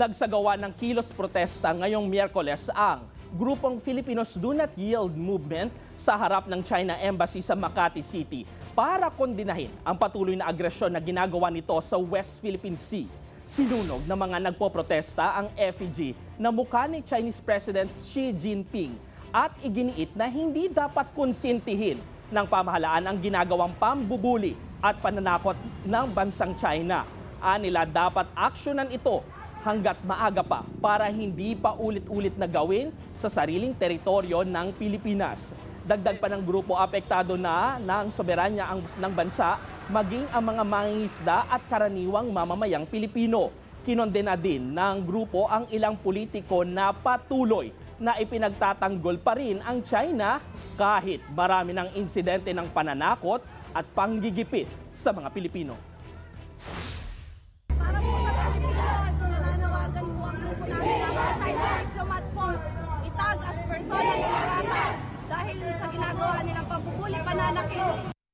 Nagsagawa ng kilos protesta ngayong Miyerkules ang grupong Filipinos Do Not Yield Movement sa harap ng China Embassy sa Makati City para kondinahin ang patuloy na agresyon na ginagawa nito sa West Philippine Sea. Sinunog ng mga nagpoprotesta ang effigy na mukha ni Chinese President Xi Jinping at iginiit na hindi dapat konsintihin ng pamahalaan ang ginagawang pambubuli at pananakot ng bansang China. Anila dapat aksyonan ito hanggat maaga pa para hindi pa ulit-ulit na gawin sa sariling teritoryo ng Pilipinas. Dagdag pa ng grupo, apektado na ng soberanya ng bansa, maging ang mga mangingisda at karaniwang mamamayang Pilipino. Kinondena din ng grupo ang ilang politiko na patuloy na ipinagtatanggol pa rin ang China kahit marami ng insidente ng pananakot at panggigipit sa mga Pilipino. Para po sa Pilipinas, nananawagan po ang grupo namin ng mga China diplomat po itag as persona ng Miranda dahil sa ginagawa nilang pambubuli, pananakit